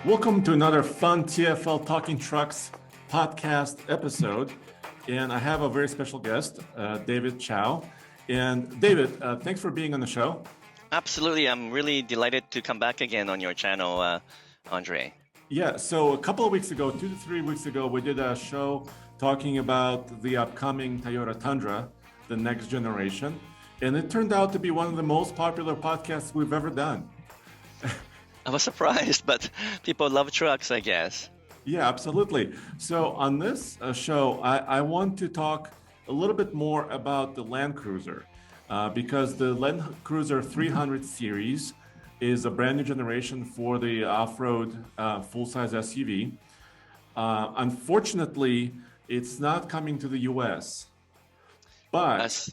Welcome to another fun TFL Talking Trucks podcast episode. And I have a very special guest, David Chow. And David, thanks for being on the show. Absolutely. I'm really delighted to come back again on your channel, Andre. Yeah, so a couple of weeks ago, 2 to 3 weeks ago, we did a show talking about the upcoming Toyota Tundra, the next generation. And it turned out to be one of the most popular podcasts we've ever done. I was surprised, but people love trucks, I guess. Yeah, absolutely. So on this show, I want to talk a little bit more about the Land Cruiser because the Land Cruiser 300 series is a brand new generation for the off-road full-size SUV. Unfortunately, it's not coming to the US, but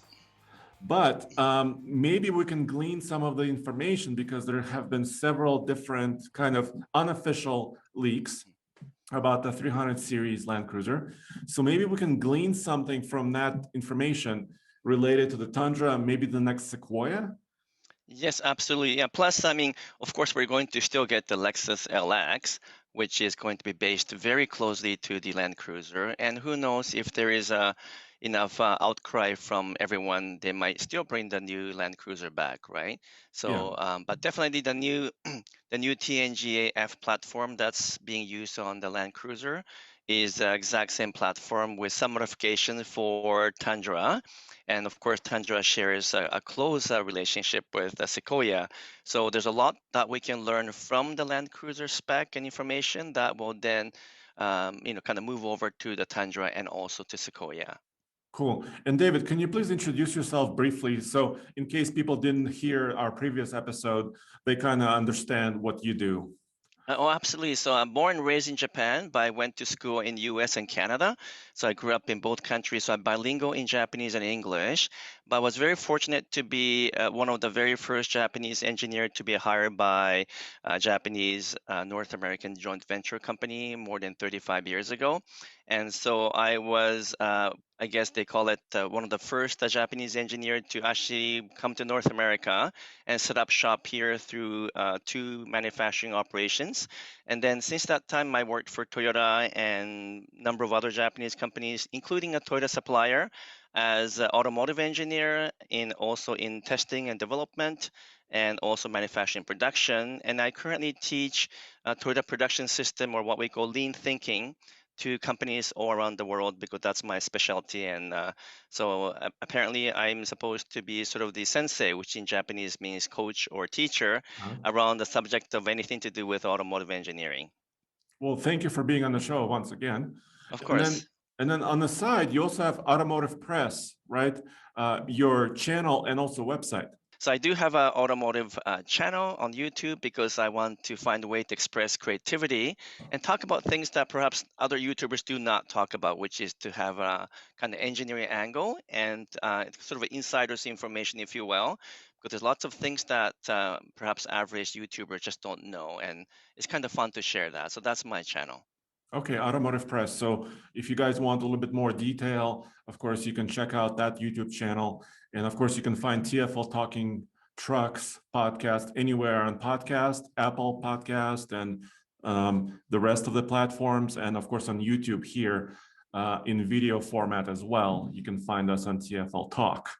maybe we can glean some of the information because there have been several different kind of unofficial leaks about the 300 series Land Cruiser. So maybe we can glean something from that information related to the Tundra, maybe the next Sequoia. Yes, absolutely. Yeah. Plus, I mean, of course, we're going to still get the Lexus LX, which is going to be based very closely to the Land Cruiser. And who knows if there is enough outcry from everyone, they might still bring the new Land Cruiser back, right? So, but definitely the new the new TNGA-F platform that's being used on the Land Cruiser is the exact same platform with some modification for Tundra. And of course, Tundra shares a close relationship with the Sequoia. So there's a lot that we can learn from the Land Cruiser spec and information that will then, kind of move over to the Tundra and also to Sequoia. Cool. And David, can you please introduce yourself briefly? So in case people didn't hear our previous episode, they kind of understand what you do. Oh, absolutely. So I'm born and raised in Japan, but I went to school in US and Canada. So I grew up in both countries. So I'm bilingual in Japanese and English. But I was very fortunate to be one of the very first Japanese engineer to be hired by a Japanese North American joint venture company more than 35 years ago. And so I was I guess they call it one of the first Japanese engineer to actually come to North America and set up shop here through two manufacturing operations. And then since that time, I worked for Toyota and a number of other Japanese companies, including a Toyota supplier as an automotive engineer in also in testing and development and also manufacturing production. And I currently teach Toyota production system or what we call lean thinking to companies all around the world because that's my specialty. And apparently, I'm supposed to be sort of the sensei, which in Japanese means coach or teacher, around the subject of anything to do with automotive engineering. Well, thank you for being on the show once again. Of And then, course. and then on the side, you also have Automotive Press, right? Your channel and also website. So I do have an automotive channel on YouTube because I want to find a way to express creativity and talk about things that perhaps other YouTubers do not talk about, which is to have a kind of engineering angle and sort of insider's information, if you will, because there's lots of things that perhaps average YouTubers just don't know, and it's kind of fun to share that. So that's my channel. Okay, Automotive Press. So if you guys want a little bit more detail, of course, you can check out that YouTube channel. And of course, you can find TFL Talking Trucks podcast anywhere on podcast, Apple Podcast, and the rest of the platforms. And of course, on YouTube here in video format as well. You can find us on TFL Talk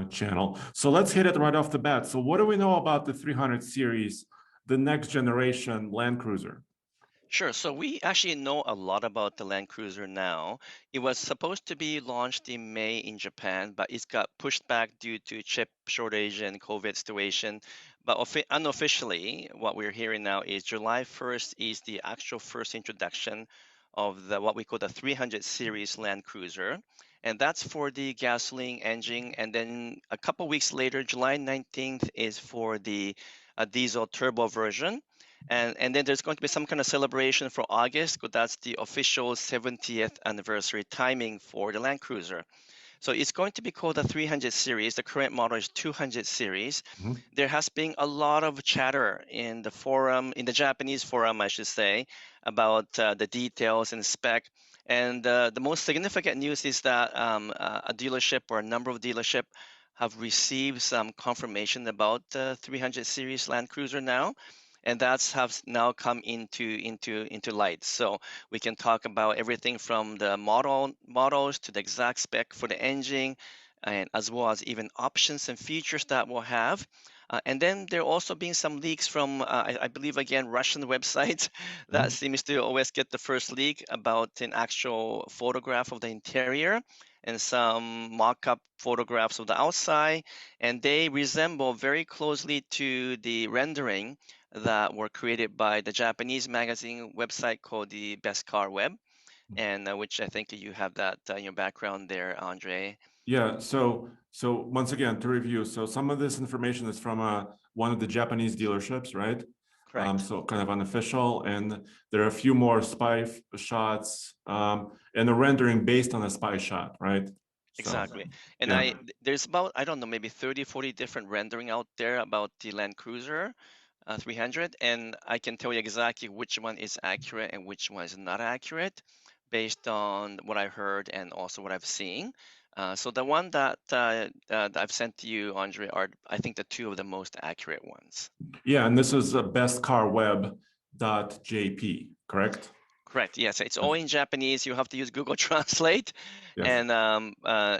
channel. So let's hit it right off the bat. So what do we know about the 300 series, the next generation Land Cruiser? Sure. So we actually know a lot about the Land Cruiser now. It was supposed to be launched in May in Japan, but it's got pushed back due to chip shortage and COVID situation. But unofficially, what we're hearing now is July 1st is the actual first introduction of the what we call the 300 series Land Cruiser. And that's for the gasoline engine. And then a couple weeks later, July 19th is for the diesel turbo version. And then there's going to be some kind of celebration for August, because that's the official 70th anniversary timing for the Land Cruiser. So it's going to be called the 300 series. The current model is 200 series. Mm-hmm. There has been a lot of chatter in the forum, in the Japanese forum, I should say, about the details and spec. And the most significant news is that a dealership or a number of dealerships have received some confirmation about the 300 series Land Cruiser now. and that's have now come into light. So we can talk about everything from the models to the exact spec for the engine, and as well as even options and features that we'll have. And then there also been some leaks from, I believe, again, Russian websites that Mhm. seems to always get the first leak about an actual photograph of the interior and some mock-up photographs of the outside, and they resemble very closely to the rendering that were created by the Japanese magazine website called the Best Car Web, and which I think you have that in your background there, Andre. Yeah, so once again, to review, so some of this information is from one of the Japanese dealerships, right? Correct. So kind of unofficial, and there are a few more shots, and a rendering based on a spy shot, right? So Exactly. And yeah, there's about, I don't know, maybe 30, 40 different rendering out there about the Land Cruiser 300. And I can tell you exactly which one is accurate and which one is not accurate based on what I heard and also what I've seen. So the one that I've sent to you, Andre, are I think the two of the most accurate ones. yeah, and this is bestcarweb.jp, correct? Correct. Yes, it's all in Japanese. You have to use Google Translate, Yes. and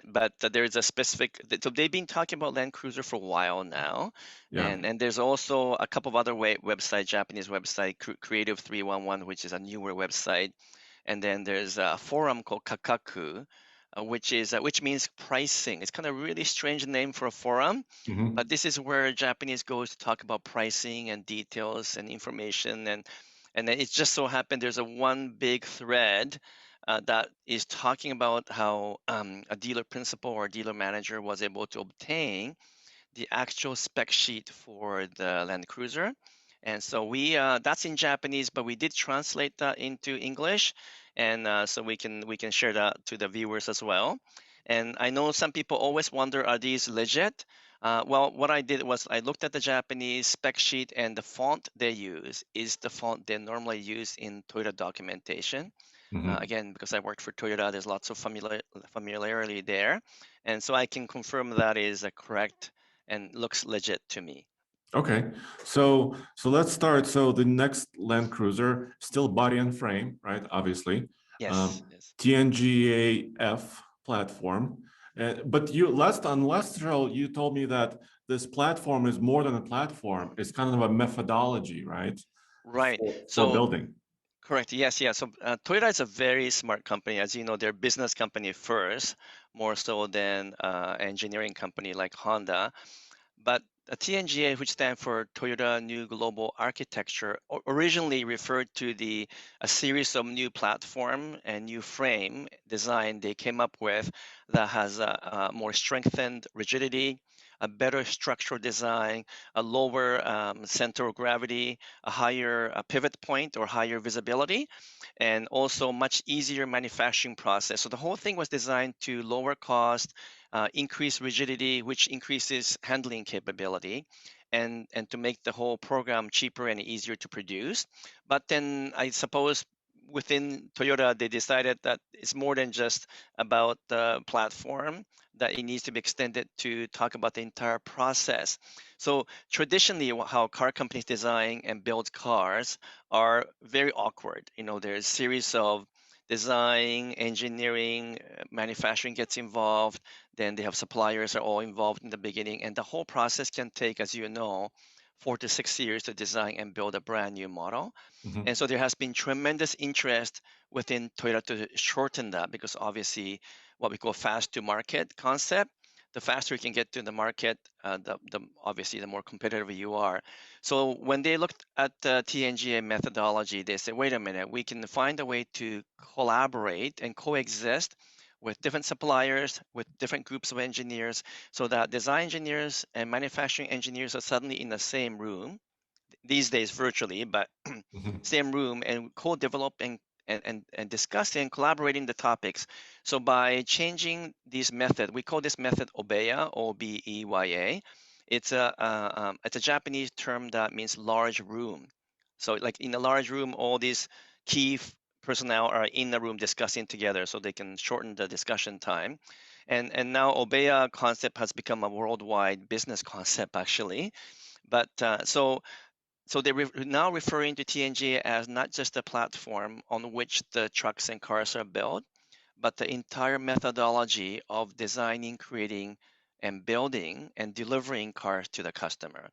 but there's a specific. So they've been talking about Land Cruiser for a while now, Yeah. and there's also a couple of other website, Japanese website, Creative 311, which is a newer website, and then there's a forum called Kakaku, which means pricing. It's kind of really strange name for a forum, Mhm. but this is where Japanese goes to talk about pricing and details and information, and then it just so happened there's a one big thread that is talking about how a dealer principal or dealer manager was able to obtain the actual spec sheet for the Land Cruiser. And so that's in Japanese, but we did translate that into English, and so we can share that to the viewers as well. And I know some people always wonder, are these legit? Well, what I did was I looked at the Japanese spec sheet, and the font they use is the font they normally use in Toyota documentation. Mhm. Again, because I worked for Toyota, there's lots of familiarity there, and so I can confirm that is correct and looks legit to me. Okay, so let's start. So the next Land Cruiser, still body and frame, right? Obviously, Yes, yes. TNGA-F platform. But you last show you told me that this platform is more than a platform. It's kind of a methodology, right? Right. For So building. correct. Yes, yeah. So Toyota is a very smart company. As you know, they're a business company first, more so than engineering company like Honda. But TNGA, which stands for Toyota New Global Architecture, originally referred to a series of new platform and new frame design they came up with that has a more strengthened rigidity, a better structural design, a lower center of gravity, a higher pivot point or higher visibility, and also much easier manufacturing process. So the whole thing was designed to lower cost, increase rigidity, which increases handling capability, and to make the whole program cheaper and easier to produce. But then I suppose within Toyota, they decided that it's more than just about the platform, that it needs to be extended to talk about the entire process. So traditionally, how car companies design and build cars are very awkward. You know, there's a series of design, engineering, manufacturing gets involved, then they have suppliers are all involved in the beginning, and the whole process can take, as you know, 4 to 6 years to design and build a brand new model. Mhm. And so there has been tremendous interest within Toyota to shorten that, because obviously what we call fast to market concept, the faster you can get to the market, the obviously the more competitive you are. So when they looked at the TNGA methodology, they said, wait a minute, we can find a way to collaborate and coexist with different suppliers, with different groups of engineers, so that design engineers and manufacturing engineers are suddenly in the same room, these days virtually, but Mhm. same room, and co-develop and discussing, collaborating the topics. So by changing this method, we call this method OBEYA, OBEYA. It's a Japanese term that means large room. So like in a large room, all these key personnel are in the room discussing together, so they can shorten the discussion time. And now OBEYA concept has become a worldwide business concept actually. But so So they're now referring to TNGA as not just a platform on which the trucks and cars are built, but the entire methodology of designing, creating, and building and delivering cars to the customer.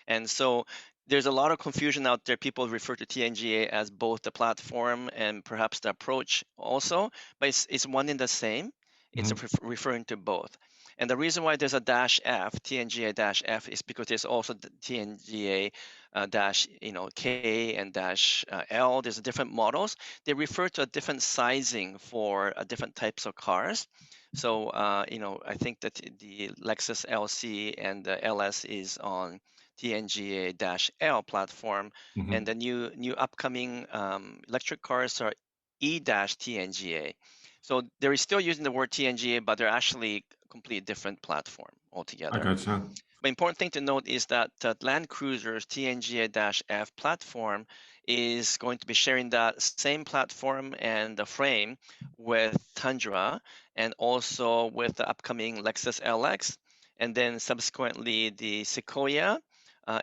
And so there's a lot of confusion out there. People refer to TNGA as both the platform and perhaps the approach also, but it's one in the same. It's Mhm. referring to both. And the reason why there's a dash F, TNGA dash F, is because there's also the TNGA dash, K and dash L. There's different models. They refer to a different sizing for different types of cars. So, I think that the Lexus LC and the LS is on TNGA-L platform, and Mhm. the new upcoming electric cars are E-TNGA. So they're still using the word TNGA, but they're actually completely different platform I altogether. gotcha. But important thing to note is that Land Cruiser's TNGA-F platform is going to be sharing that same platform and the frame with Tundra and also with the upcoming Lexus LX, and then subsequently the Sequoia,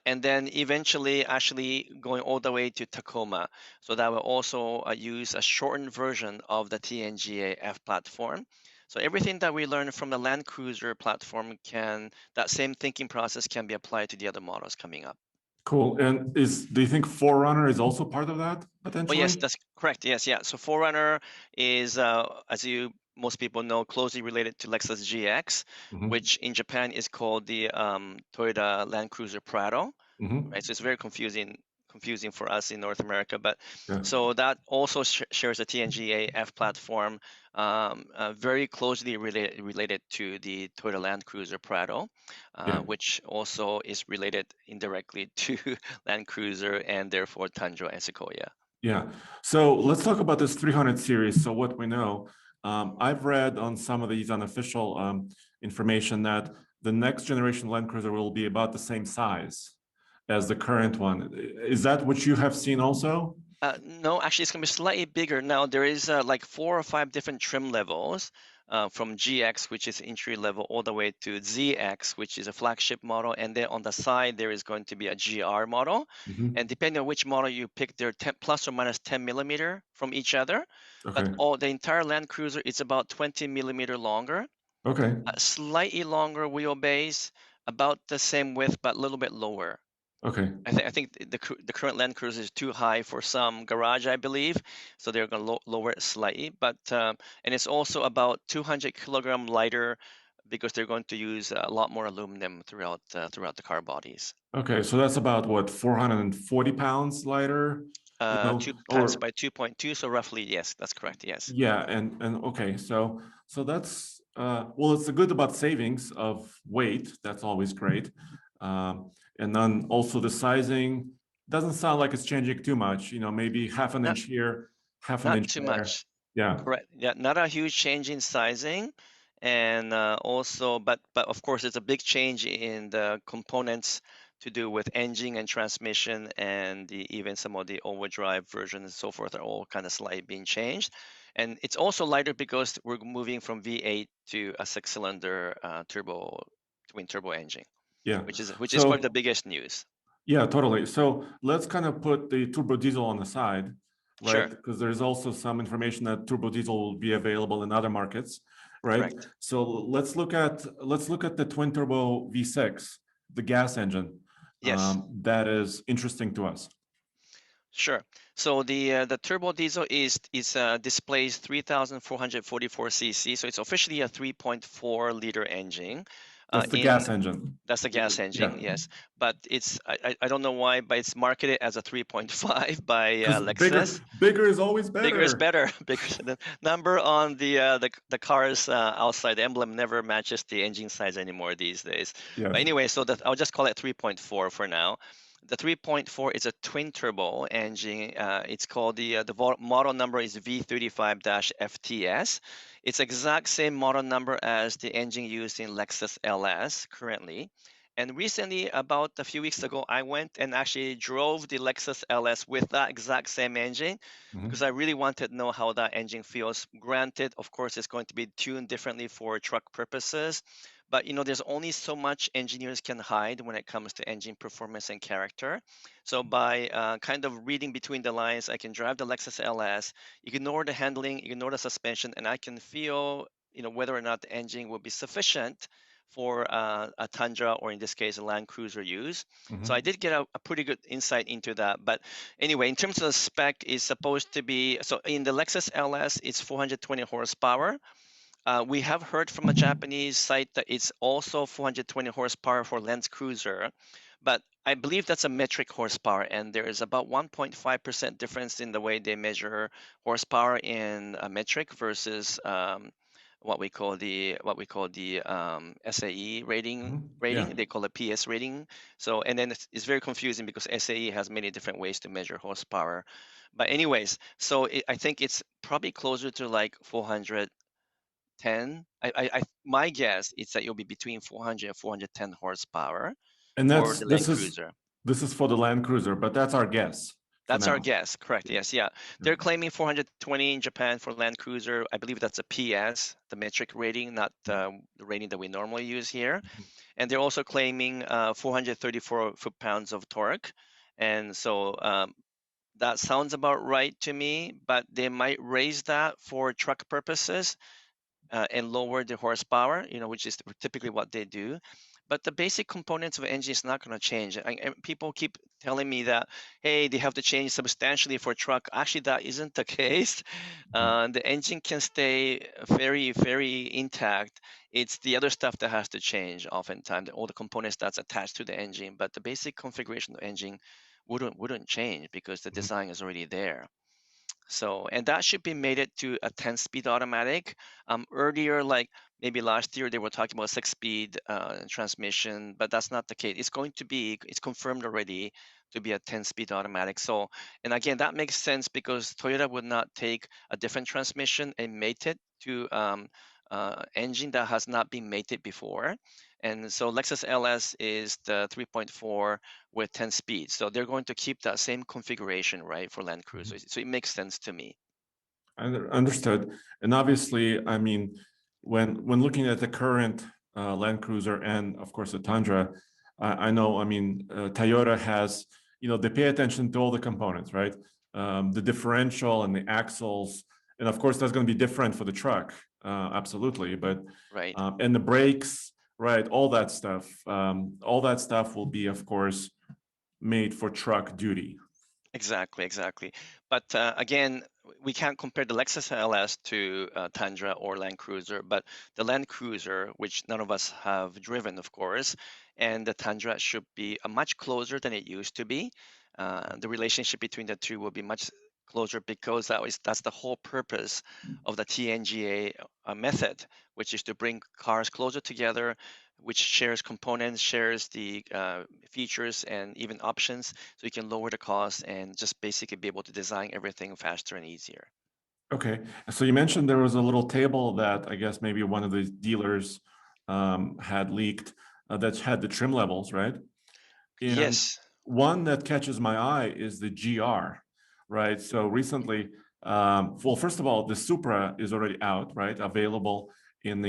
and then eventually actually going all the way to Tacoma. So that will also use a shortened version of the TNGA-F platform. So everything that we learned from the Land Cruiser platform that same thinking process can be applied to the other models coming up. Cool. And do you think Forerunner is also part of that Oh, yes, potentially? that's correct. Yes, yeah. So Forerunner is, as most people know, closely related to Lexus GX, Hmm. which in Japan is called the Toyota Land Cruiser Prado. Hmm. Right? So it's very confusing for us in North America. But Yeah. so that also shares a TNGA F platform, very closely related to the Toyota Land Cruiser Prado, Yeah. which also is related indirectly to Land Cruiser and therefore Tundra and Sequoia. Yeah. So let's talk about this 300 series. So what we know, I've read on some of these unofficial information that the next generation Land Cruiser will be about the same size as the current one. Is that what you have seen also? No, actually, it's going to be slightly bigger. Now, there is like 4 or 5 different trim levels from GX, which is entry level, all the way to ZX, which is a flagship model. And then on the side, there is going to be a GR model. Hmm. And depending on which model you pick, they're 10, plus or minus 10 millimeter from each other. But Okay. the entire Land Cruiser is about 20 millimeter longer, Okay. slightly longer wheelbase, about the same width, but a little bit lower. Okay. I think the current Land Cruiser is too high for some garage, I believe, so they're going to lower it slightly. But and it's also about 200 kilogram lighter because they're going to use a lot more aluminum throughout the car bodies. Okay. So that's about what, 440 pounds lighter, Two times or by 2.2, so roughly, yes, that's correct. Yes. yeah, and okay, so that's well, it's good about savings of weight. That's always great. And then also the sizing doesn't sound like it's changing too much. Maybe half an Not inch here, half an not inch too there. much. Yeah, Correct. Yeah, not a huge change in sizing, and also, but of course, it's a big change in the components to do with engine and transmission, and even some of the overdrive versions and so forth are all kind of slightly being changed. And it's also lighter because we're moving from V8 to a six-cylinder twin turbo engine, yeah. which is probably the So biggest news. yeah, totally. So let's kind of put the turbo diesel on the side, right? Sure. Because there's also some information that turbo diesel will be available in other markets, right? Correct. So let's look at the twin turbo V6, the gas engine. Yes. That is interesting to us. Sure. So the turbo diesel displays 3,444 cc. So it's officially a 3.4 liter engine. That's the In gas engine. That's the gas Yeah, engine, yes. But I don't know why, but it's marketed as a 3.5 by because Lexus. bigger is always Bigger is better. better. Bigger. The number on the car's outside, the emblem never matches the engine size anymore these days. But Yes. anyway, so that I'll just call it 3.4 for now. The 3.4 is a twin turbo engine. It's called the model number is V35-FTS. It's exact same model number as the engine used in Lexus LS currently. And recently, about a few weeks ago, I went and actually drove the Lexus LS with that exact same engine because Mhm. I really wanted to know how that engine feels. Granted, of course, it's going to be tuned differently for truck purposes, but there's only so much engineers can hide when it comes to engine performance and character. So by kind of reading between the lines, I can drive the Lexus LS, ignore the handling, ignore the suspension, and I can feel whether or not the engine will be sufficient for a Tundra, or in this case a Land Cruiser use. So I did get a pretty good insight into that. But anyway, in terms of the spec, is supposed to be, so in the Lexus LS it's 420 horsepower. We have heard from a Japanese site that it's also 420 horsepower for Land Cruiser, but I believe that's a metric horsepower, and there is about 1.5% difference in the way they measure horsepower in a metric versus what we call the SAE rating. Yeah. They call it PS rating. So, and then it's very confusing because SAE has many different ways to measure horsepower. But anyways, so I think it's probably closer to like 410. My guess is that it'll be between 400 and 410 horsepower And for that's the Land Cruiser. this is for the Land Cruiser, but that's our guess for That's our now. guess, correct? Yes, yeah. They're claiming 420 in Japan for Land Cruiser. I believe that's a PS, the metric rating, not the rating that we normally use here. And they're also claiming 434 foot-pounds of torque. And so that sounds about right to me, but they might raise that for truck purposes and lower the horsepower, which is typically what they do. But the basic components of engine is not going to change. And people keep telling me that, hey, they have to change substantially for a truck. Actually, that isn't the case. The engine can stay very, very intact. It's the other stuff that has to change oftentimes, all the components that's attached to the engine. But the basic configuration of the engine wouldn't change because the design is already there. So, and that should be mated to a 10-speed automatic. Earlier, like maybe last year, they were talking about 6-speed transmission, but that's not the case. It's confirmed already to be a 10-speed automatic. So, and again, that makes sense because Toyota would not take a different transmission and mate it to engine that has not been mated before. And so Lexus LS is the 3.4 with 10 speeds. So they're going to keep that same configuration, right, for Land Cruiser. So it makes sense to me. Understood. And obviously, I mean, when looking at the current Land Cruiser and of course the Tundra, I know, I mean, Toyota has, they pay attention to all the components, right? The differential and the axles, and of course that's going to be different for the truck, absolutely. But Right. and the brakes, right? All that stuff will be, of course, made for truck duty. Exactly. But again, we can't compare the Lexus LS to Tundra or Land Cruiser, but the Land Cruiser, which none of us have driven, of course, and the Tundra should be much closer than it used to be. The relationship between the two will be much closer because that's the whole purpose of the TNGA method, which is to bring cars closer together, which shares components, shares the features and even options, so you can lower the cost and just basically be able to design everything faster and easier. Okay, so you mentioned there was a little table that I guess maybe one of the dealers had leaked that had the trim levels, right? And Yes. one that catches my eye is the GR, right? So recently, well, first of all, the Supra is already out, right? Available in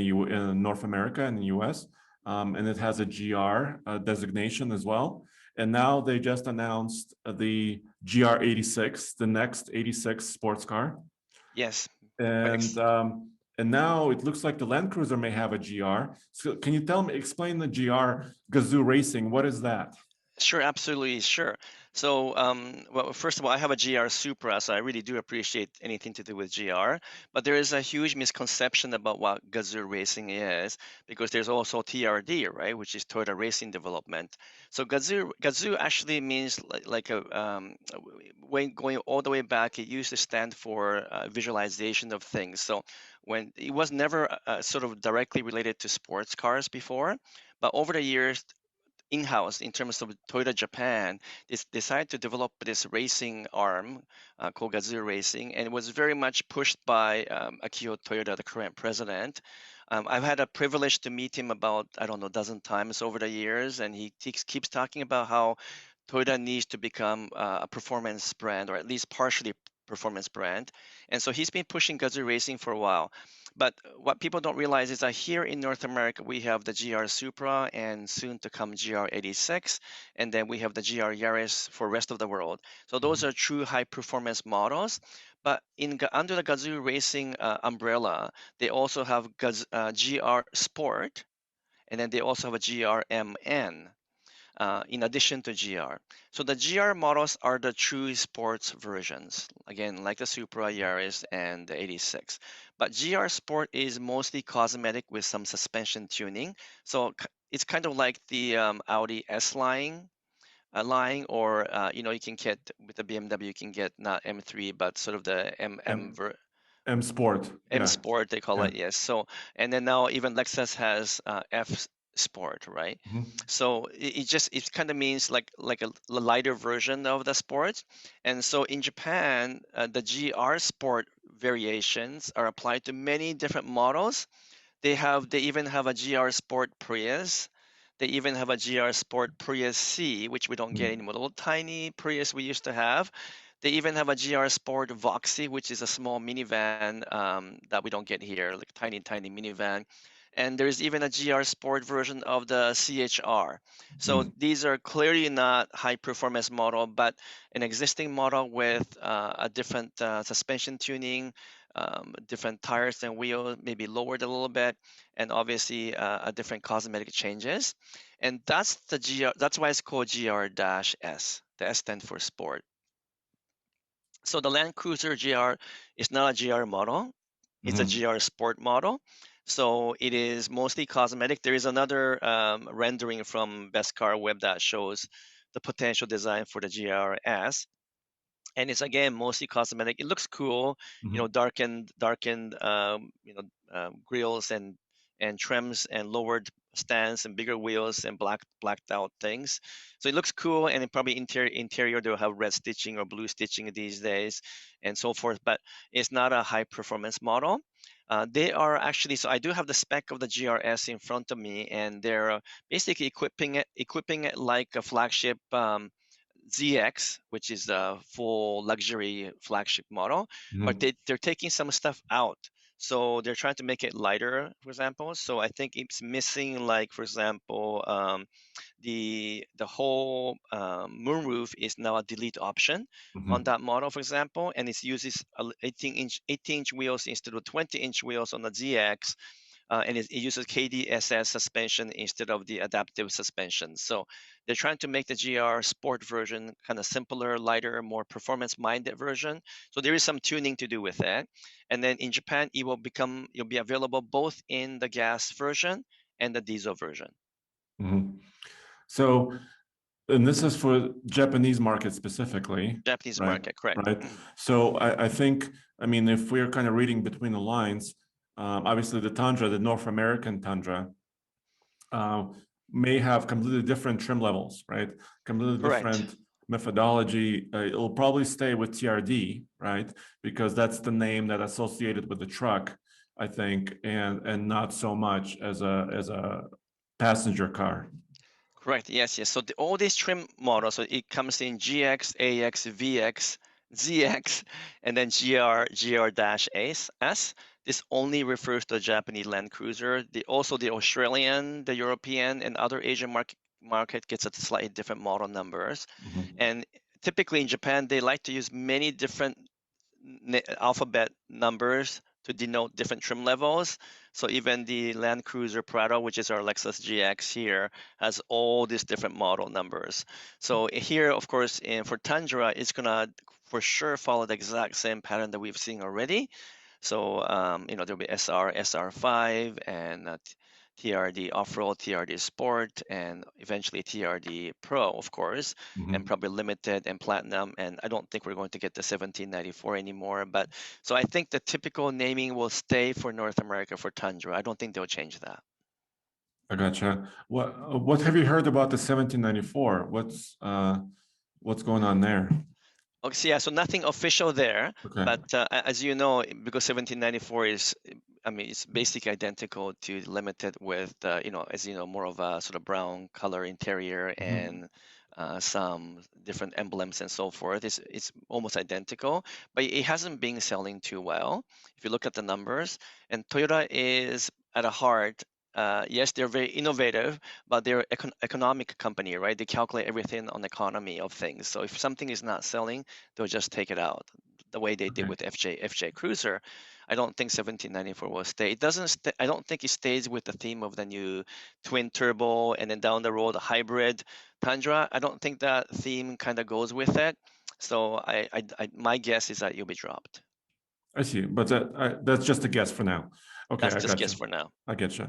North America and the US, and it has a GR designation as well. And now they just announced the GR86, the next 86 sports car. Yes. And now it looks like the Land Cruiser may have a GR. So can you explain the GR Gazoo Racing? What is that? Sure, absolutely, sure. So, well, first of all, I have a GR Supra, so I really do appreciate anything to do with GR. But there is a huge misconception about what Gazoo Racing is, because there's also TRD, right, which is Toyota Racing Development. So Gazoo actually means like when going all the way back, it used to stand for visualization of things. So when it was never sort of directly related to sports cars before, but over the years, in-house in terms of Toyota Japan, decided to develop this racing arm called Gazoo Racing, and it was very much pushed by Akio Toyoda, the current president. I've had a privilege to meet him about, I don't know, a dozen times over the years, and he keeps talking about how Toyota needs to become a performance brand, or at least partially performance brand. And so he's been pushing Gazoo Racing for a while. But what people don't realize is that here in North America, we have the GR Supra and soon to come GR86, and then we have the GR Yaris for rest of the world. So those are true high performance models. But under the Gazoo Racing umbrella, they also have GR Sport, and then they also have a GRMN in addition to GR. So the GR models are the true sports versions, again, like the Supra, Yaris, and the 86. But GR Sport is mostly cosmetic with some suspension tuning. So it's kind of like the Audi S line, or you can get with the BMW, you can get not M3, but sort of the M Sport. M Yeah. Sport, they call Yeah. it, yes. So, and then now even Lexus has F Sport, right? So it kind of means like a lighter version of the sport. And so in Japan, the GR Sport variations are applied to many different models. They even have a GR Sport Prius. They even have a GR Sport Prius C, which we don't get anymore. The little tiny Prius we used to have. They even have a GR Sport Voxy, which is a small minivan that we don't get here, like tiny minivan. And there's even a GR Sport version of the CHR. So these are clearly not high performance model, but an existing model with a different suspension tuning, different tires and wheels, maybe lowered a little bit, and obviously a different cosmetic changes. And that's the GR. That's why it's called GR-S. The S stands for sport. So the Land Cruiser GR is not a GR model. It's a GR Sport model. So it is mostly cosmetic. There is another rendering from Best Car Web that shows the potential design for the GR-S. And it's again mostly cosmetic. It looks cool, darkened, grills and trims and lowered stands and bigger wheels and blacked out things. So it looks cool, and it probably interior they'll have red stitching or blue stitching these days, and so forth. But it's not a high performance model. They are actually, so I do have the spec of the GR-S in front of me, and they're basically equipping it like a flagship. ZX, which is the full luxury flagship model, but they're taking some stuff out. So they're trying to make it lighter, for example. So I think it's missing, like, for example, the whole moonroof is now a delete option on that model, for example, and it uses 18-inch wheels instead of 20-inch wheels on the ZX. And it uses KDSS suspension instead of the adaptive suspension. So they're trying to make the GR Sport version kind of simpler, lighter, more performance-minded version. So there is some tuning to do with that. And then in Japan, it'll be available both in the gas version and the diesel version. So, and this is for Japanese market specifically. Japanese right? market, correct. Right. So I think, I mean, if we're kind of reading between the lines, obviously the Tundra, the North American Tundra, may have completely different trim levels, right? Completely Correct. different methodology. It'll probably stay with TRD, right? Because that's the name that associated with the truck, I think, and not so much as a passenger car. Correct. Yes. So all these trim models, so it comes in GX, AX, VX, ZX, and then GR-S. This only refers to the Japanese Land Cruiser. Also the Australian, the European, and other Asian market gets a slightly different model numbers. And typically in Japan, they like to use many different alphabet numbers to denote different trim levels. So even the Land Cruiser Prado, which is our Lexus GX here, has all these different model numbers. So here, of course, for Tundra, it's gonna for sure follow the exact same pattern that we've seen already. So there'll be SR, SR5, and TRD Off-Road, TRD Sport, and eventually TRD Pro, of course, and probably Limited and Platinum. And I don't think we're going to get the 1794 anymore. But so I think the typical naming will stay for North America for Tundra. I don't think they'll change that. I gotcha. What have you heard about the 1794? What's going on there? Okay, so yeah, so nothing official there, but as you know, because 1794 is, I mean, it's basically identical to Limited with, as you know, more of a sort of brown color interior and some different emblems and so forth. It's almost identical, but it hasn't been selling too well if you look at the numbers. And Toyota is at a heart. Yes, they're very innovative, but they're economic company, right? They calculate everything on economy of things. So if something is not selling, they'll just take it out, the way they did Okay. with FJ Cruiser. I don't think 1794 will stay. It doesn't. I don't think it stays with the theme of the new twin turbo and then down the road a hybrid Tundra. I don't think that theme kind of goes with it. So my guess is that you'll be dropped. I see, but that's just a guess for now. Okay, That's I just got guess you. for now. I get you.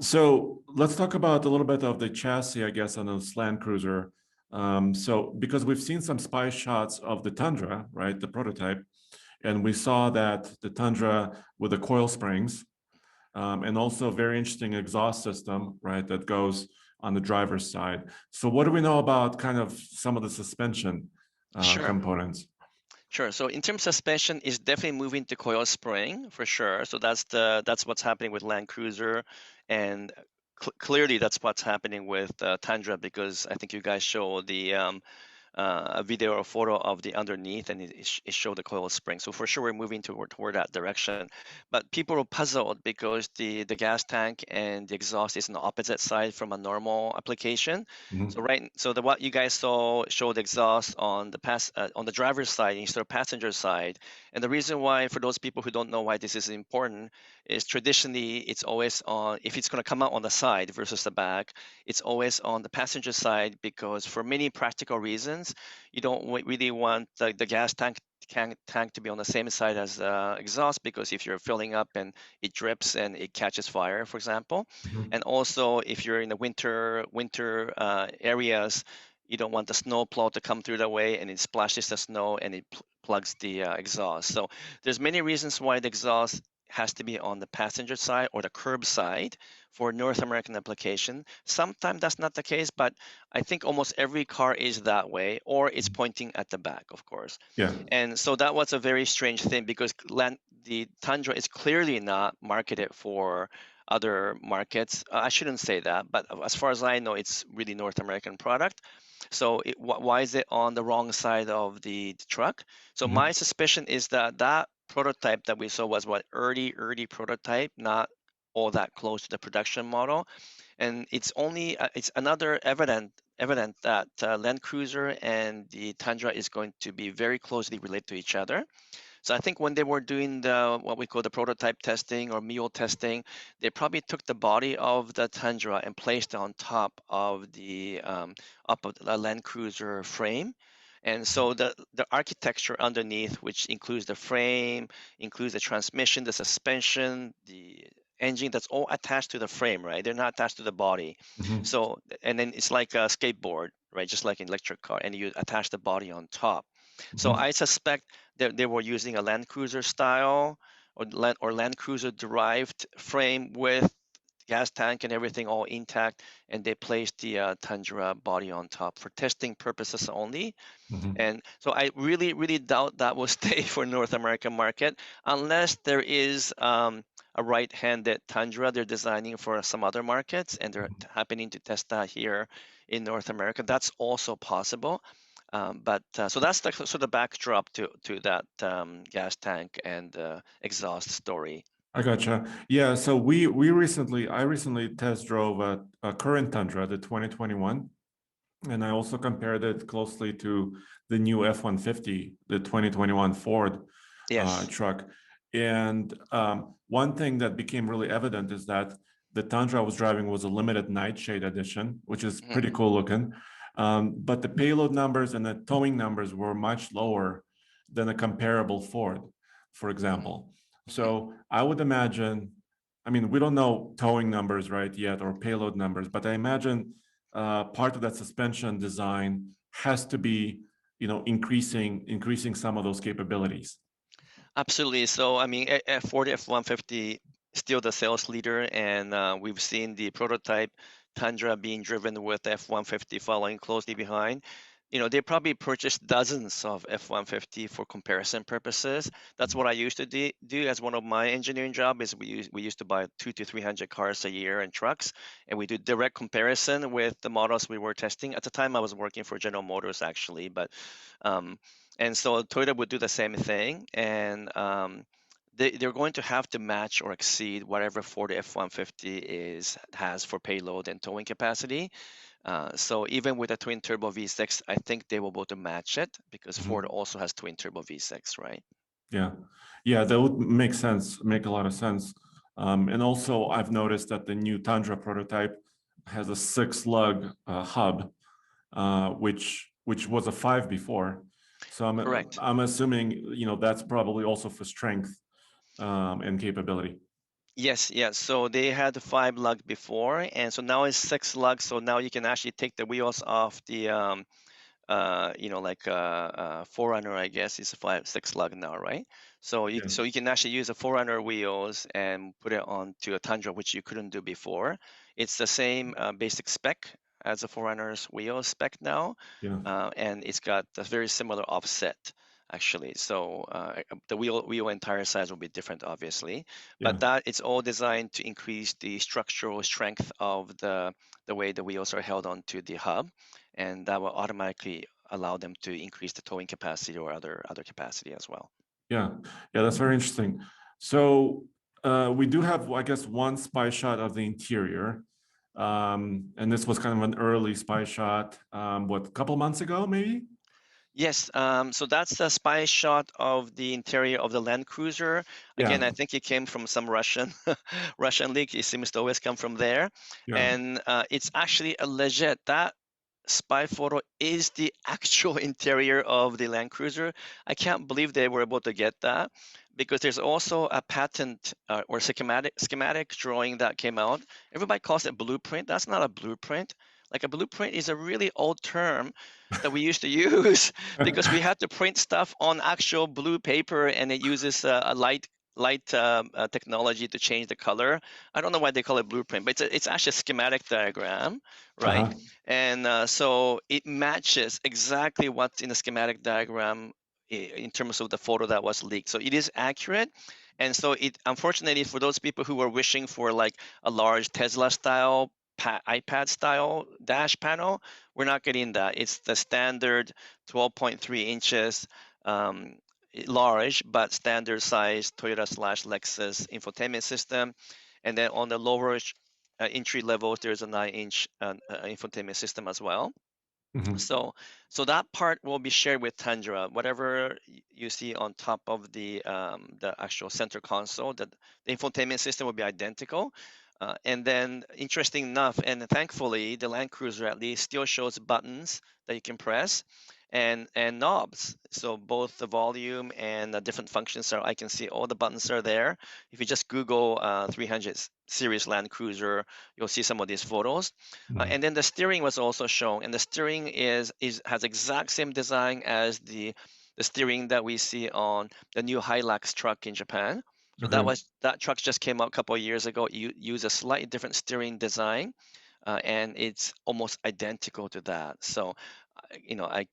So let's talk about a little bit of the chassis, I guess, on this Land Cruiser. So because we've seen some spy shots of the Tundra, right, the prototype, and we saw that the Tundra with the coil springs, and also a very interesting exhaust system, right, that goes on the driver's side. So what do we know about kind of some of the suspension Sure. components? Sure. So in terms of suspension, it's definitely moving to coil spring for sure. So that's what's happening with Land Cruiser, and clearly that's what's happening with Tundra, because I think you guys show the a video or photo of the underneath, and it showed the coil spring. So for sure, we're moving toward that direction. But people are puzzled because the gas tank and the exhaust is on the opposite side from a normal application. Mhm. So what you guys saw showed exhaust on the driver's side instead of passenger side. And the reason why, for those people who don't know why this is important, is traditionally it's always on, if it's going to come out on the side versus the back, it's always on the passenger side, because for many practical reasons, you don't really want the gas tank to be on the same side as exhaust, because if you're filling up and it drips and it catches fire, for example. Mhm. And also if you're in the winter areas, you don't want the snow plow to come through the way and it splashes the snow and it plugs the exhaust. So there's many reasons why the exhaust has to be on the passenger side or the curb side for North American application. Sometimes that's not the case, but I think almost every car is that way, or it's pointing at the back, of course. Yeah. And so that was a very strange thing, because the Tundra is clearly not marketed for other markets. I shouldn't say that, but as far as I know, it's really North American product. So why is it on the wrong side of the truck? So Mhm. my suspicion is that that prototype that we saw was what early prototype, not all that close to the production model. And it's another evident that Land Cruiser and the Tundra is going to be very closely related to each other. So I think when they were doing the what we call the prototype testing or mule testing, they probably took the body of the Tundra and placed it on top of the Land Cruiser frame. And so the architecture underneath, which includes the frame, includes the transmission, the suspension, the engine, that's all attached to the frame, right? They're not attached to the body. Mhm. So, and then it's like a skateboard, right? Just like an electric car, and you attach the body on top. So Mhm. I suspect that they were using a Land Cruiser style or Land Cruiser derived frame with gas tank and everything all intact, and they placed the Tundra body on top for testing purposes only. Mhm. And so I really doubt that will stay for North American market, unless there is a right-handed Tundra they're designing for some other markets, and they're happening to test that here in North America. That's also possible. So that's the sort of backdrop to that gas tank and exhaust story. I gotcha. Yeah, so I recently test drove a current Tundra, the 2021, and I also compared it closely to the new F-150, the 2021 Ford Yes. truck. And one thing that became really evident is that the Tundra I was driving was a limited nightshade edition, which is pretty Mhm. cool looking. But the payload numbers and the towing numbers were much lower than a comparable Ford, for Mhm. example. Mhm. So I would imagine, I mean, we don't know towing numbers right yet or payload numbers, but I imagine part of that suspension design has to be, increasing some of those capabilities. Absolutely. So I mean, Ford F-150 still the sales leader, and we've seen the prototype Tundra being driven with F-150 following closely behind. they probably purchased dozens of F-150 for comparison purposes. That's what I used to do as one of my engineering job is we used to buy 200 to 300 cars a year and trucks, and we do direct comparison with the models we were testing. At the time, I was working for General Motors actually, but and so Toyota would do the same thing, and they're going to have to match or exceed whatever Ford F-150 has for payload and towing capacity. So even with a twin turbo V6, I think they will be able to match it because Ford also has twin turbo V6, right? Yeah, yeah, that would make sense, make a lot of sense. And also, I've noticed that the new Tundra prototype has a 6-lug hub, which was a 5 before. So Correct. I'm assuming that's probably also for strength and capability. Yes, yes. So they had the 5 lug before, and so now it's 6 lug. So now you can actually take the wheels off the like Forerunner, I guess, is a 6 lug now, right? So you Yeah. so you can actually use the Forerunner wheels and put it onto a Tundra, which you couldn't do before. It's the same basic spec as a Forerunner's wheel spec now, Yeah. and it's got a very similar offset actually. So the wheel and tire size will be different, obviously, Yeah. but that it's all designed to increase the structural strength of the way the wheels are held onto the hub, and that will automatically allow them to increase the towing capacity or other capacity as well. Yeah. Yeah. That's very interesting. So we do have, I guess, one spy shot of the interior. And this was kind of an early spy shot, what, a couple months ago, maybe? Yes, so that's the spy shot of the interior of the Land Cruiser. Again, Yeah. I think it came from some Russian Russian leak. It seems to always come from there, Yeah. and it's actually a legit. That spy photo is the actual interior of the Land Cruiser. I can't believe they were able to get that because there's also a patent or schematic drawing that came out. Everybody calls it blueprint. That's not a blueprint. Like a blueprint is a really old term that we used to use because we had to print stuff on actual blue paper, and it uses a light technology to change the color. I don't know why they call it blueprint, but it's actually a schematic diagram, right? Uh-huh. And so it matches exactly what's in the schematic diagram in terms of the photo that was leaked. So it is accurate. And so it, unfortunately, for those people who were wishing for like a large Tesla style iPad style dash panel, we're not getting that. It's the standard 12.3 inches, large but standard size Toyota slash Lexus infotainment system. And then on the lower entry level, there's a 9-inch infotainment system as well. Mhm. So that part will be shared with Tundra. Whatever you see on top of the actual center console, that the infotainment system will be identical. And then, interesting enough, and thankfully, the Land Cruiser at least still shows buttons that you can press and knobs. So both the volume and the different functions I can see all the buttons are there. If you just Google 300 series Land Cruiser, you'll see some of these photos. And then the steering was also shown, and the steering has exact same design as the steering that we see on the new Hilux truck in Japan. So Okay. that truck just came out a couple of years ago. You use a slightly different steering design, and it's almost identical to that. So, I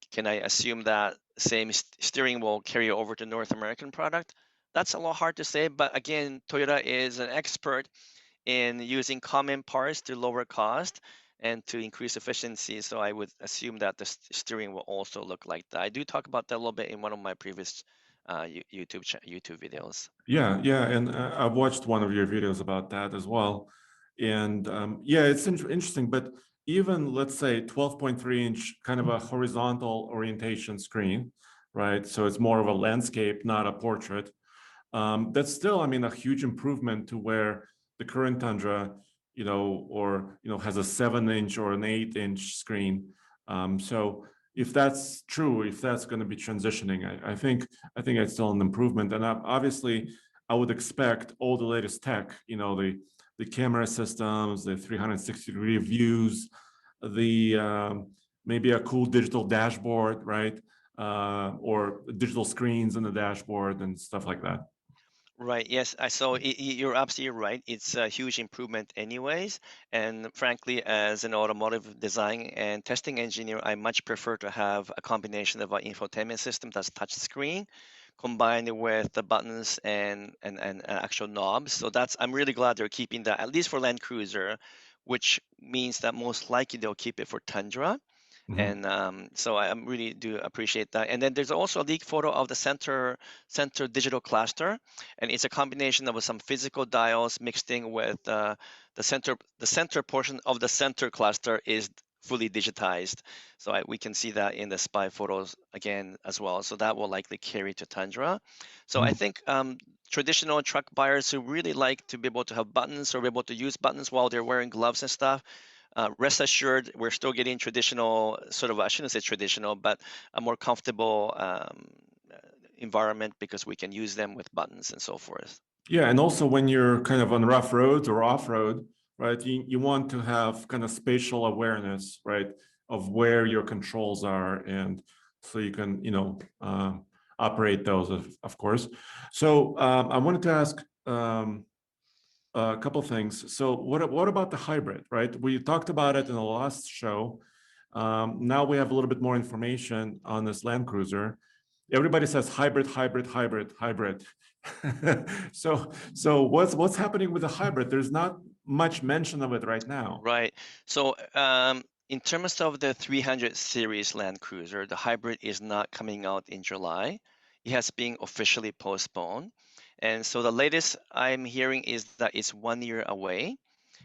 assume that same steering will carry over to North American product. That's a little hard to say, but again, Toyota is an expert in using common parts to lower cost and to increase efficiency. So I would assume that the steering will also look like that. I do talk about that a little bit in one of my previous YouTube videos. Yeah, yeah, and I've watched one of your videos about that as well, and yeah, it's interesting. But even let's say 12.3-inch, kind of a horizontal orientation screen, right? So it's more of a landscape, not a portrait. That's still, I mean, a huge improvement to where the current Tundra, has a 7-inch or an 8-inch screen. So if that's true, if that's going to be transitioning, I think it's still an improvement. And obviously, I would expect all the latest tech, the camera systems, the 360-degree views, the maybe a cool digital dashboard, right? Or digital screens in the dashboard and stuff like that. Right. Yes. You're absolutely right. It's a huge improvement, anyways. And frankly, as an automotive design and testing engineer, I much prefer to have a combination of an infotainment system that's touch screen combined with the buttons and actual knobs. So I'm really glad they're keeping that, at least for Land Cruiser, which means that most likely they'll keep it for Tundra. Mhm. And so I really do appreciate that. And then there's also a leak photo of the center digital cluster, and it's a combination of some physical dials mixed in with the center portion of the center cluster is fully digitized. So we can see that in the spy photos again as well. So that will likely carry to Tundra. So I Mhm. think traditional truck buyers who really like to be able to have buttons or be able to use buttons while they're wearing gloves and stuff, rest assured, we're still getting traditional, sort of, I shouldn't say traditional, but a more comfortable uh, environment because we can use them with buttons and so forth. Yeah, and also when you're kind of on rough roads or off-road, right, you want to have kind of spatial awareness, right, of where your controls are, and so you can, operate those, of course. So I wanted to ask a couple things. So what about the hybrid, right? We talked about it in the last show. Now we have a little bit more information on this Land Cruiser. Everybody says hybrid, hybrid, hybrid, hybrid. So what's happening with the hybrid? There's not much mention of it right now. Right. So in terms of the 300 series Land Cruiser, the hybrid is not coming out in July. It has been officially postponed. And so the latest I'm hearing is that it's 1 year away.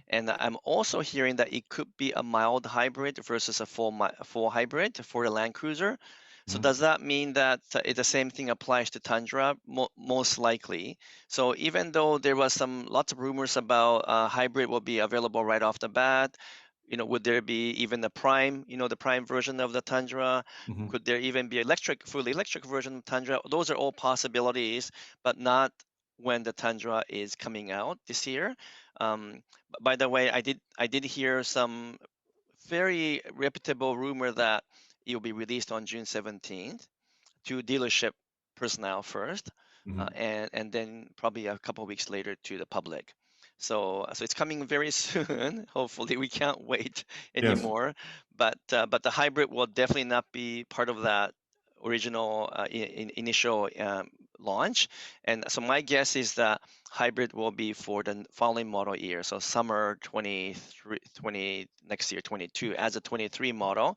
And I'm also hearing that it could be a mild hybrid versus a full hybrid for the Land Cruiser. So Mhm. does that mean that the same thing applies to Tundra? Most likely. So even though there was lots of rumors about hybrid will be available right off the bat, would there be even the Prime, the Prime version of the Tundra? Mhm. Could there even be fully electric version of Tundra? Those are all possibilities, but not when the Tundra is coming out this year. By the way, I did hear some very reputable rumor that it will be released on June 17th to dealership personnel first, Mhm. and then probably a couple of weeks later to the public. So it's coming very soon. Hopefully, we can't wait Yes. anymore. But the hybrid will definitely not be part of that original initial launch. And so my guess is that hybrid will be for the following model year, so summer 23, 20 next year, 22, as a 23 model.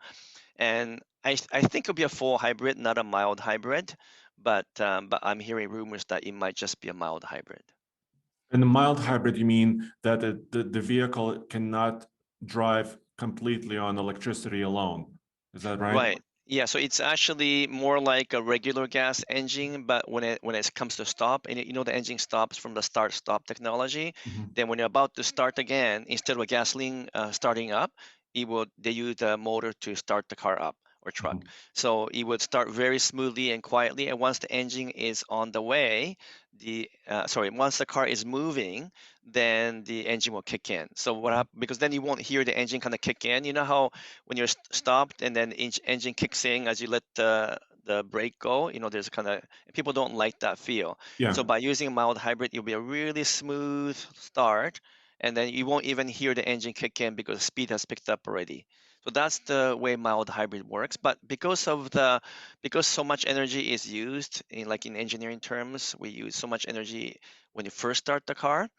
And I think it'll be a full hybrid, not a mild hybrid, but I'm hearing rumors that it might just be a mild hybrid. And the mild hybrid, you mean that the vehicle cannot drive completely on electricity alone. Is that right? Right. Yeah, so it's actually more like a regular gas engine, but when it comes to stop, and the engine stops from the start-stop technology, Mhm. then when you're about to start again, instead of a gasoline starting up, they use the motor to start the car up or truck. Mhm. So it would start very smoothly and quietly, and once the engine is on the way, once the car is moving, then the engine will kick in. So because then you won't hear the engine kind of kick in. You know how when you're stopped and then the engine kicks in as you let the brake go, there's kind of, people don't like that feel. Yeah. So by using a mild hybrid, you'll be a really smooth start, and then you won't even hear the engine kick in because the speed has picked up already. So that's the way mild hybrid works. But because so much energy is used in engineering terms, we use so much energy when you first start the car.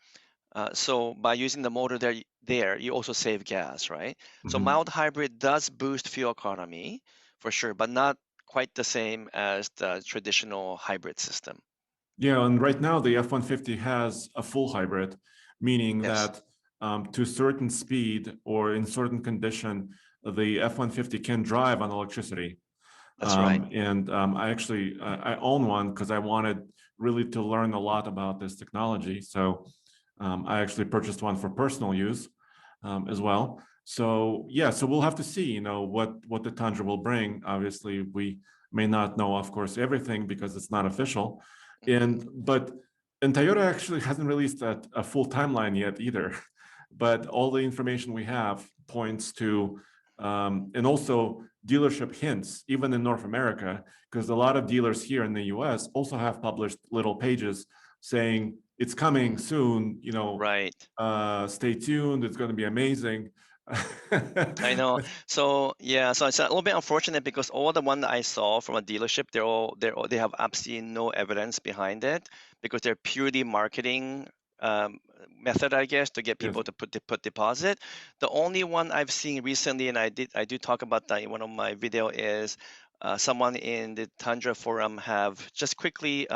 So by using the motor there, you also save gas, right? So Mhm. mild hybrid does boost fuel economy for sure, but not quite the same as the traditional hybrid system. Yeah, and right now the F-150 has a full hybrid, meaning Yes, that to certain speed or in certain condition, the F-150 can drive on electricity. that's right. And I actually I own one because I wanted really to learn a lot about this technology. So I actually purchased one for personal use as well. So yeah, so we'll have to see, what the Tundra will bring. Obviously, we may not know, of course, everything because it's not official. Mhm. And Toyota actually hasn't released a full timeline yet either. But all the information we have points to, and also dealership hints, even in North America, because a lot of dealers here in the US also have published little pages saying it's coming soon, Right. stay tuned, it's going to be amazing. I know. So yeah, so it's a little bit unfortunate because all the one that I saw from a dealership, they have absolutely no evidence behind it because they're purely marketing um, method, I guess, to get Yes. people to put deposit. The only one I've seen recently, and I do talk about that in one of my video, is someone in the Tundra forum have just quickly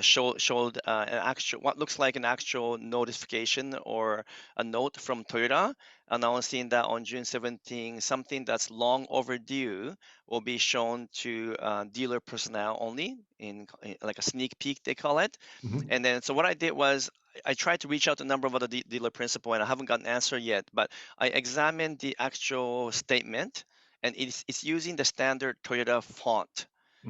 showed an actual what looks like an actual notification or a note from Toyota announcing that on June 17, something that's long overdue will be shown to dealer personnel only in like a sneak peek they call it. Mhm. And then so what I did was I tried to reach out to a number of other dealer principal and I haven't gotten an answer yet, but I examined the actual statement and it's using the standard Toyota font.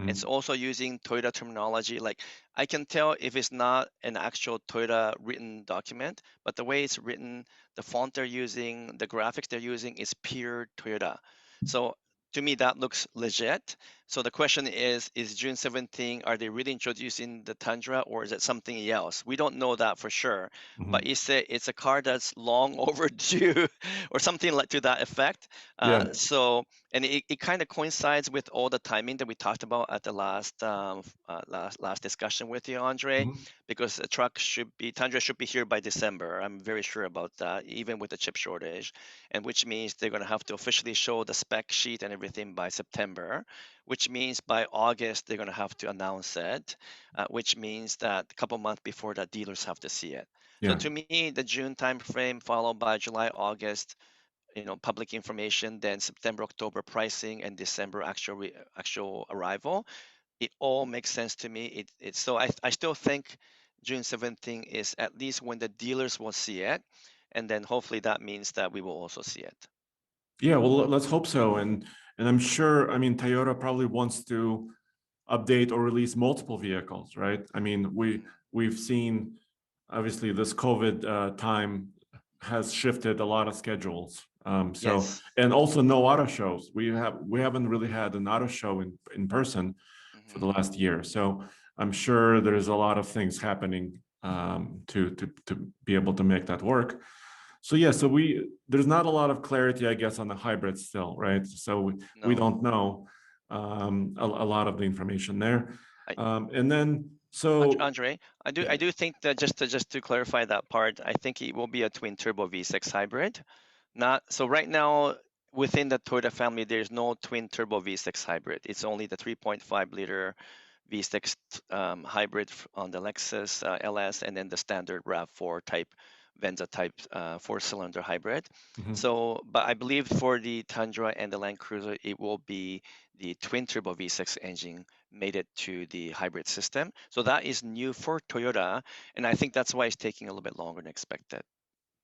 It's Mhm. also using Toyota terminology. Like I can tell if it's not an actual Toyota written document, but the way it's written, the font they're using, the graphics they're using is pure Toyota. So to me, that looks legit. So the question is June 17, are they really introducing the Tundra or is it something else? We don't know that for sure, but Mhm. it's a car that's long overdue or something like to that effect. Yeah. And it kind of coincides with all the timing that we talked about at the last discussion with you, Andre, Mhm. because the Tundra should be here by December. I'm very sure about that, even with the chip shortage, and which means they're going to have to officially show the spec sheet and everything by September, which means by August they're going to have to announce it, which means that a couple months before that dealers have to see it. So Yeah. to me, the June timeframe followed by July, August, public information, then September, October pricing, and December actual arrival. It all makes sense to me. I still think June 17th is at least when the dealers will see it, and then hopefully that means that we will also see it. Yeah, well, let's hope so. And I'm sure, I mean, Toyota probably wants to update or release multiple vehicles, right? I mean, we've seen obviously this COVID time has shifted a lot of schedules. So Yes. and also no auto shows. We haven't really had an auto show in person for the Hmm. last year. So I'm sure there's a lot of things happening to be able to make that work. So yeah, so there's not a lot of clarity, I guess, on the hybrid still, right? So we No. don't know a lot of the information there. I, And then so Andre, yeah, I do think that just to clarify that part, I think it will be a twin turbo V6 hybrid. Not so right now within the Toyota family, there's no twin turbo V6 hybrid. It's only the 3.5 liter V6 hybrid on the Lexus LS, and then the standard RAV4 type Venza type four-cylinder hybrid. mhm. So, but I believe for the Tundra and the Land Cruiser, it will be the twin turbo V6 engine made it to the hybrid system. So that is new for Toyota, and I think that's why it's taking a little bit longer than expected.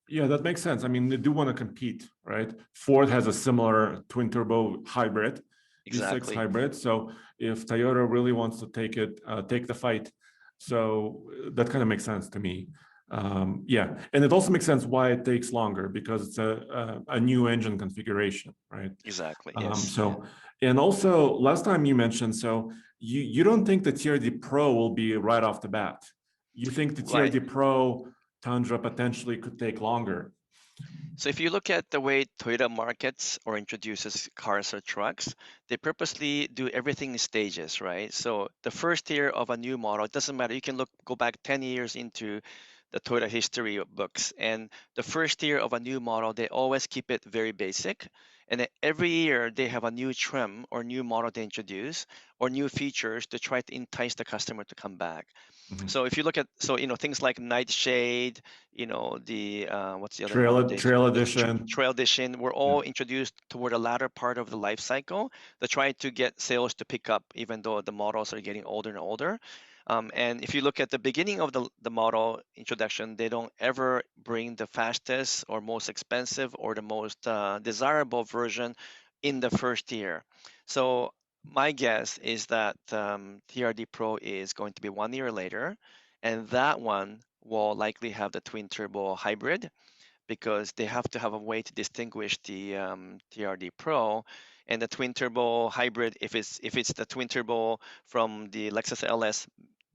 Yeah, that makes sense. I mean, they do want to compete, right? Ford has a similar twin turbo hybrid, V6 Exactly. hybrid. So if Toyota really wants to take the fight, so that kind of makes sense to me. Yeah, and it also makes sense why it takes longer because it's a new engine configuration, right? Exactly. Yes. So and also last time you mentioned, so you don't think the TRD Pro will be right off the bat. You think the Right. TRD Pro Tundra potentially could take longer. So if you look at the way Toyota markets or introduces cars or trucks, they purposely do everything in stages, right? So the first year of a new model, it doesn't matter. You can go back 10 years into the Toyota history books, and the first year of a new model, they always keep it very basic. And then every year they have a new trim or new model they introduce or new features to try to entice the customer to come back. Mhm. So if you look at things like Nightshade, the what's the other model they Trail the edition. Trail Edition were Yeah. all introduced toward the latter part of the life cycle to try to get sales to pick up, even though the models are getting older and older. And if you look at the beginning of the model introduction, they don't ever bring the fastest or most expensive or the most desirable version in the first year. So my guess is that TRD Pro is going to be 1 year later, and that one will likely have the twin turbo hybrid because they have to have a way to distinguish the TRD Pro and the twin turbo hybrid. If it's the twin turbo from the Lexus LS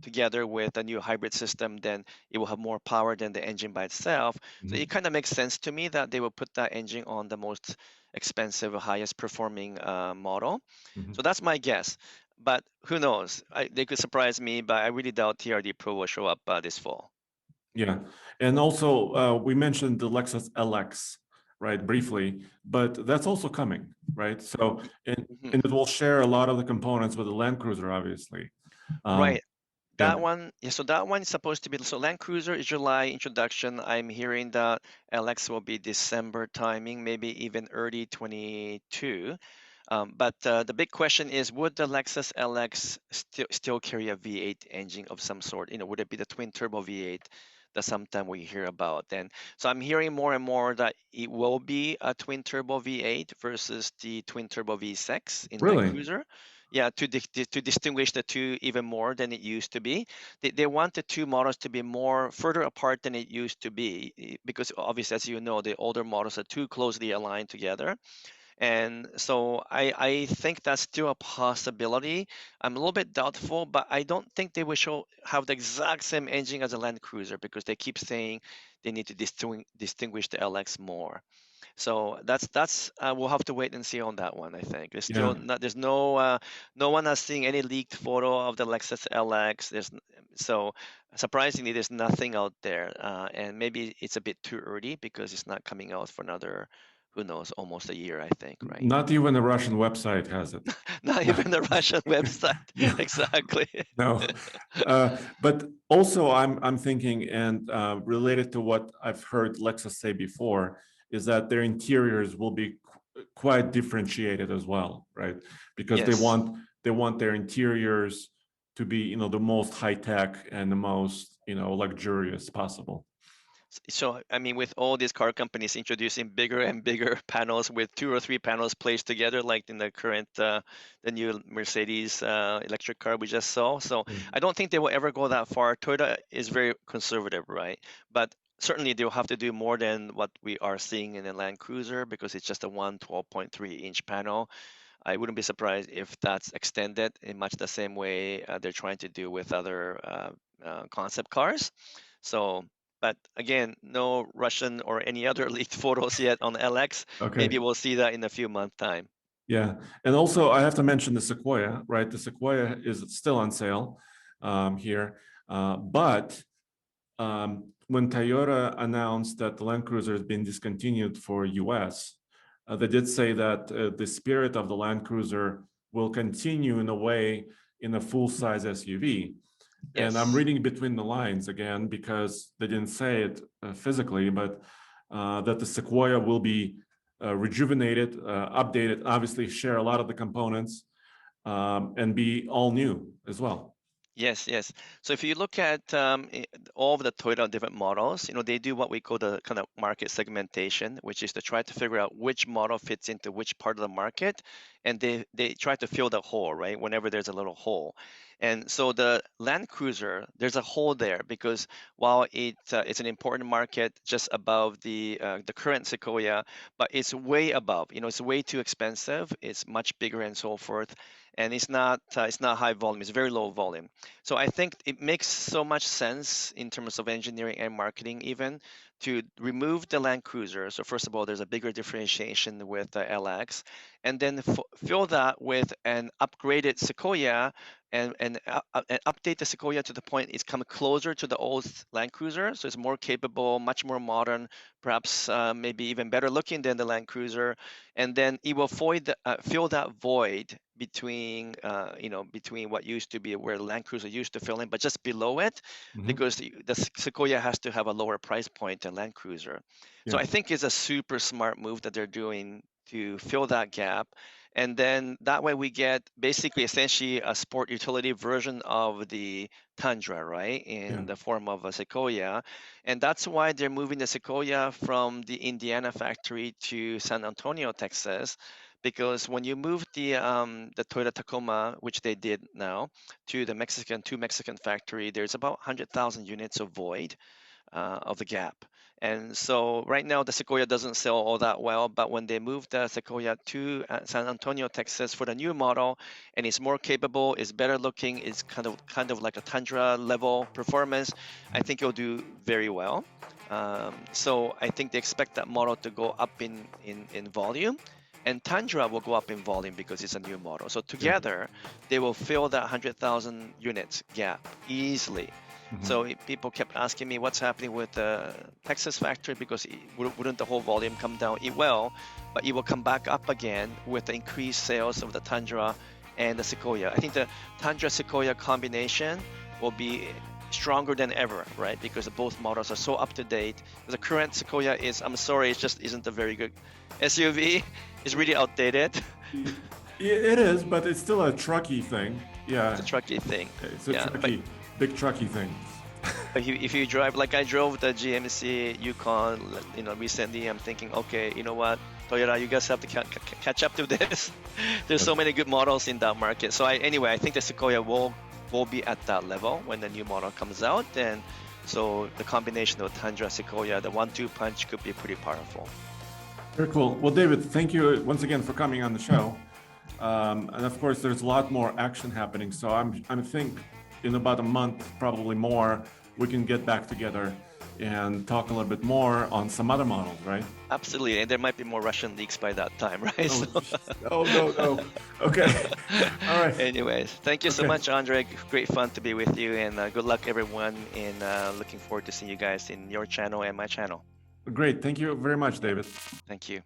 together with a new hybrid system, then it will have more power than the engine by itself. So Mhm. it kind of makes sense to me that they will put that engine on the most expensive, highest performing model. Mhm. So that's my guess. But who knows? They could surprise me, but I really doubt TRD Pro will show up this fall. Yeah, and also we mentioned the Lexus LX, right, briefly, but that's also coming, right? So Mhm. and it will share a lot of the components with the Land Cruiser, obviously. Um, Right. yeah, That one, yeah, so that one is supposed to be, so Land Cruiser is July introduction. I'm hearing that LX will be December timing, maybe even early 22. But the big question is, would the Lexus LX still carry a V8 engine of some sort? Would it be the twin turbo V8 that sometime we hear about? And so I'm hearing more and more that it will be a twin turbo V8 versus the twin turbo V6 in Land really, Cruiser. Yeah, to distinguish the two even more than it used to be. They want the two models to be more further apart than it used to be, because obviously, as you know, the older models are too closely aligned together. And so I think that's still a possibility. I'm a little bit doubtful, but I don't think they will have the exact same engine as a Land Cruiser, because they keep saying they need to distinguish the LX more. So that's we'll have to wait and see on that one. I think there's yeah. still not there's no one has seen any leaked photo of the Lexus LX. So surprisingly, there's nothing out there, and maybe it's a bit too early because it's not coming out for another, who knows, almost a year, I think, right? Not even the Russian website has it. Not even the Russian website. No, Exactly. no. But also, I'm thinking, and related to what I've heard Lexus say before, is that their interiors will be quite differentiated as well, right? Because Yes. they want their interiors to be, the most high tech and the most, luxurious possible. So, I mean, with all these car companies introducing bigger and bigger panels with two or three panels placed together, like in the current, the new Mercedes electric car we just saw. So, Mm. I don't think they will ever go that far. Toyota is very conservative, right? But certainly they'll have to do more than what we are seeing in the Land Cruiser, because it's just a 12.3-inch panel. I wouldn't be surprised if that's extended in much the same way they're trying to do with other concept cars. So, but again, no Russian or any other leaked photos yet on LX. Maybe Okay. we'll see that in a few months' time. Yeah, and also I have to mention the Sequoia, right? The Sequoia is still on sale here, but when Toyota announced that the Land Cruiser has been discontinued for US, they did say that the spirit of the Land Cruiser will continue in a way in a full-size SUV. And I'm Yes. reading between the lines again, because they didn't say it physically, but that the Sequoia will be rejuvenated, updated, obviously share a lot of the components, and be all new as well. Yes, yes. So if you look at all of the Toyota different models, they do what we call the kind of market segmentation, which is to try to figure out which model fits into which part of the market, and they try to fill the hole, right? Whenever there's a little hole. And so the Land Cruiser, there's a hole there, because while it's an important market just above the current Sequoia, but it's way above. It's way too expensive. It's much bigger and so forth, and it's not high volume. It's very low volume. So I think it makes so much sense in terms of engineering and marketing, even to remove the Land Cruiser. So first of all, there's a bigger differentiation with the LX, and then fill that with an upgraded Sequoia, and update the Sequoia to the point it's come closer to the old Land Cruiser. So it's more capable, much more modern, perhaps maybe even better looking than the Land Cruiser, and then it will fill that void between what used to be where the Land Cruiser used to fill in, but just below it, Mhm. because the Sequoia has to have a lower price point than Land Cruiser. So Yeah, I think it's a super smart move that they're doing to fill that gap. And then that way we get basically essentially a sport utility version of the Tundra, right? yeah. In the form of a Sequoia. And that's why they're moving the Sequoia from the Indiana factory to San Antonio, Texas, because when you move the Toyota Tacoma, which they did now, to the Mexican factory, there's about 100,000 units of void. of the Gap. And so right now the Sequoia doesn't sell all that well, but when they moved the Sequoia to San Antonio, Texas for the new model, and it's more capable, it's better looking, it's kind of like a Tundra level performance, I think it'll do very well. So I think they expect that model to go up in volume, and Tundra will go up in volume because it's a new model. So together, they will fill that 100,000 units gap easily. So people kept asking me what's happening with the Texas factory, because wouldn't the whole volume come down? It will, but it will come back up again with the increased sales of the Tundra and the Sequoia. I think the Tundra Sequoia combination will be stronger than ever, right? Because both models are so up to date. The current Sequoia is, I'm sorry, it just isn't a very good SUV. It's really outdated. It is, but it's still a trucky thing. Yeah. It's a trucky thing. It's a trucky, big trucky thing. But if you drive, like I drove the GMC Yukon, recently, I'm thinking, okay, you know what, Toyota, you guys have to catch up to this. There's so many good models in that market. So anyway, I think the Sequoia will be at that level when the new model comes out. And so the combination of Tundra, Sequoia, the 1-2 punch could be pretty powerful. Very cool. Well, David, thank you once again for coming on the show. And of course, there's a lot more action happening. So I think in about a month, probably more, we can get back together and talk a little bit more on some other models, right? Absolutely, and there might be more Russian leaks by that time, right? Oh, no. Okay. All right. Anyways, thank you so much, Andre. Great fun to be with you, and good luck, everyone. And looking forward to seeing you guys in your channel and my channel. Great. Thank you very much, David. Thank you.